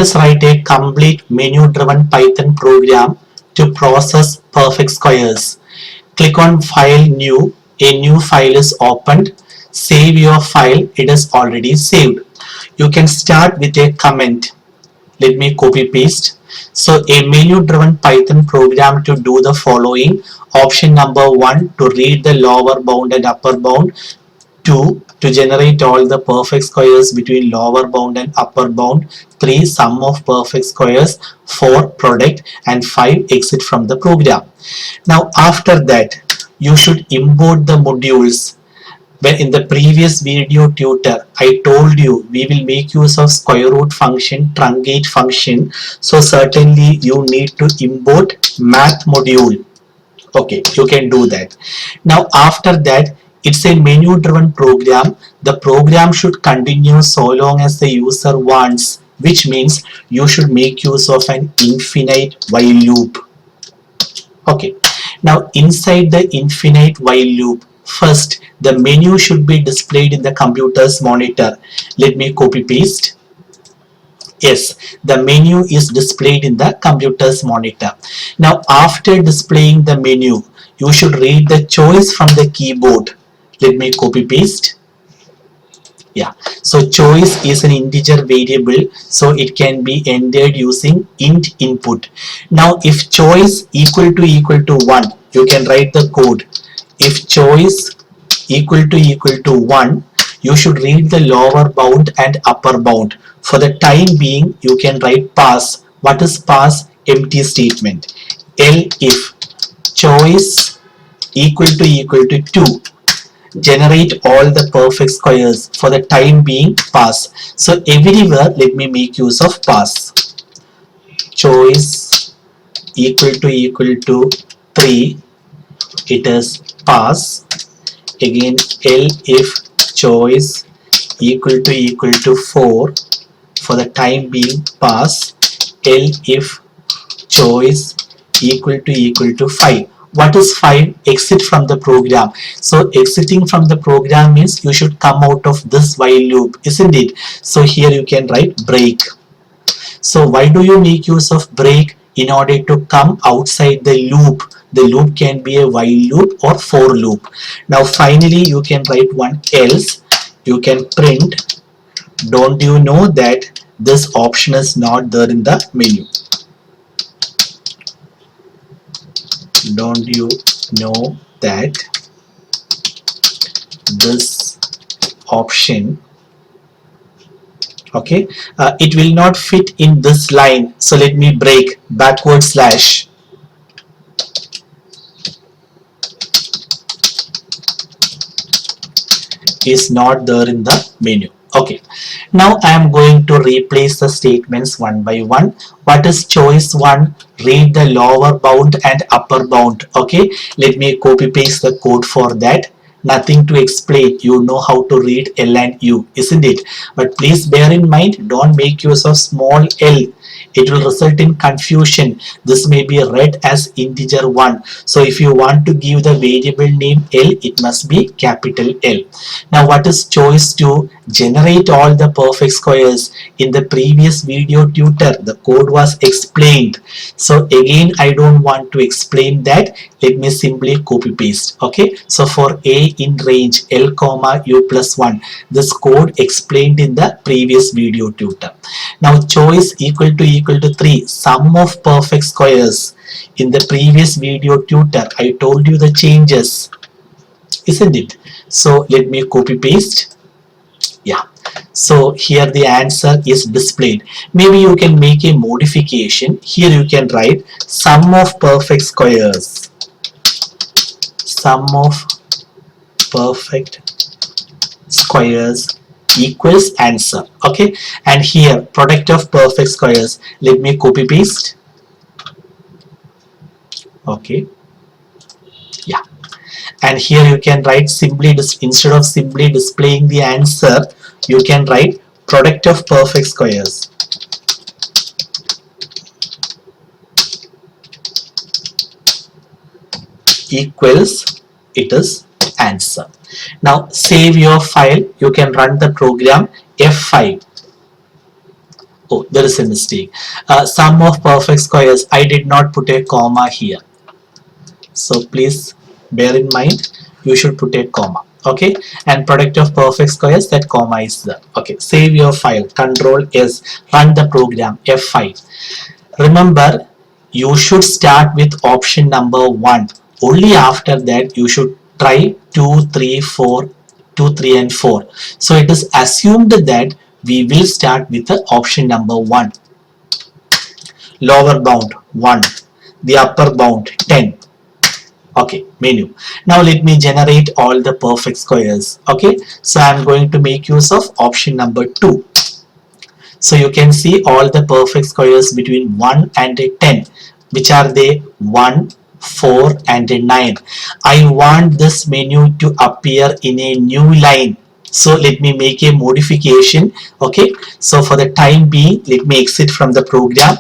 Let us write a complete menu-driven Python program to process perfect squares. Click on File New. A new file is opened. Save your file. It is already saved. You can start with a comment. Let me copy paste. So a menu driven Python program to do the following. Option number 1, to read the lower bound and upper bound. 2, to generate all the perfect squares between lower bound and upper bound. 3, sum of perfect squares. 4, product. And 5, exit from the program. Now after that, you should import the modules. When in the previous video tutor, I told you we will make use of square root function, truncate function. So certainly you need to import math module. Okay, you can do that. Now after that, it's a menu driven program. The program should continue so long as the user wants, which means you should make use of an infinite while loop. Okay, now inside the infinite while loop, first the menu should be displayed in the computer's monitor. Let me copy paste. Yes, the menu is displayed in the computer's monitor. Now after displaying the menu, you should read the choice from the keyboard. Let me copy paste. Yeah, so choice is an integer variable, so it can be entered using int input. Now if choice equal to 1, you can write the code. If choice equal to 1, you should read the lower bound and upper bound. For the time being, you can write pass. What is pass? Empty statement. If choice equal to 2, generate all the perfect squares. For the time being, pass. So everywhere, let me make use of pass. Choice equal to 3, it is pass. Again, if choice equal to 4, for the time being, pass. If choice equal to 5. What is 5? Exit from the program. So exiting from the program means you should come out of this while loop, isn't it? So here you can write break. So why do you make use of break? In order to come outside the loop. The loop can be a while loop or for loop. Now finally you can write one else. You can print. Don't you know that this option is not there in the menu? Don't you know that this option, okay, it will not fit in this line. So let me break backward slash. Is not there in the menu. Okay, now I am going to replace the statements one by one. What is choice 1? Read the lower bound and upper bound. Okay, let me copy paste the code for that. Nothing to explain, you know how to read L and U, isn't it? But please bear in mind, don't make use of small l. It will result in confusion. This may be read as integer 1. So if you want to give the variable name L, it must be capital L. Now what is choice 2? Generate all the perfect squares. In the previous video tutor, the code was explained. So again, I don't want to explain that. Let me simply copy paste. Okay, so for A in range L comma U plus 1, this code explained in the previous video tutor. Now choice equal to 3, sum of perfect squares. In the previous video tutor, I told you the changes, isn't it? So let me copy paste. Yeah, so here the answer is displayed. Maybe you can make a modification. Here you can write sum of perfect squares. Sum of perfect squares equals answer. Okay, and here product of perfect squares. Let me copy paste. Okay, yeah, and here you can write simply, instead of simply displaying the answer, you can write product of perfect squares. Equals, it is answer. Now save your file. You can run the program F5. Oh, there is a mistake. Sum of perfect squares. I did not put a comma here. So please bear in mind, you should put a comma. Okay, and product of perfect squares, that comma is there. Okay, save your file. Control S. Run the program. F5. Remember, you should start with option number 1. Only after that you should try 2, 3, 4, 2, 3 and 4. So it is assumed that we will start with the option number 1. Lower bound 1. The upper bound 10. Okay, menu. Now let me generate all the perfect squares. Okay, so I am going to make use of option number 2. So you can see all the perfect squares between 1 and 10. Which are they? 1, 4 and 9. I want this menu to appear in a new line. So let me make a modification. Okay, so for the time being, let me exit from the program.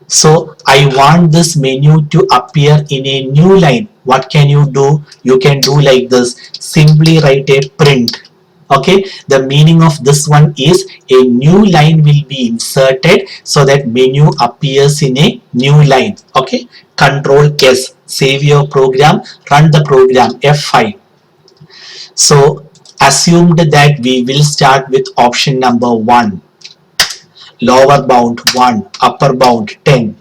So I want this menu to appear in a new line. What can you do? You can do like this. Simply write a print. Okay, the meaning of this one is a new line will be inserted so that menu appears in a new line. Okay, Control S. Save your program. Run the program. F5. So assumed that we will start with option number 1. Lower bound 1, upper bound 10.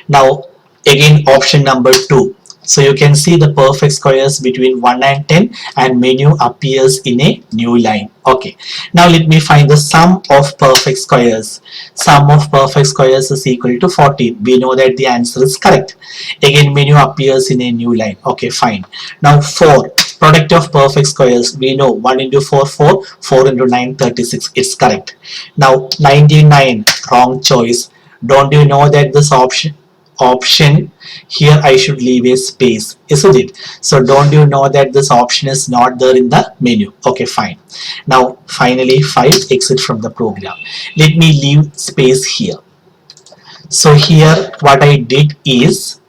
Now again option number 2. So you can see the perfect squares between 1 and 10 and menu appears in a new line. Okay. Now let me find the sum of perfect squares. Sum of perfect squares is equal to 14. We know that the answer is correct. Again menu appears in a new line. Okay, fine. Now 4. Product of perfect squares. We know 1 into 4, 4. 4 into 9, 36. It's correct. Now 99. Wrong choice. Don't you know that this option here I should leave a space, isn't it? So don't you know that this option is not there in the menu? Okay, fine. Now finally 5. Exit from the program. Let me leave space here. So here what I did is,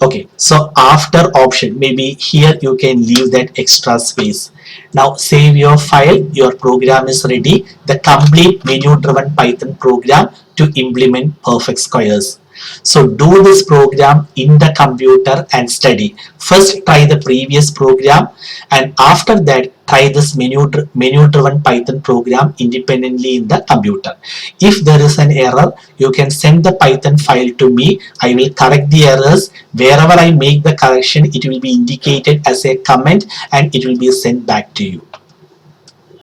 okay, so after option, maybe here you can leave that extra space. Now save your file. Your program is ready. The complete menu driven Python program to implement perfect squares. So do this program in the computer and study. First try the previous program and after that try this menu driven Python program independently in the computer. If there is an error, you can send the Python file to me. I will correct the errors. Wherever I make the correction, it will be indicated as a comment and it will be sent back to you.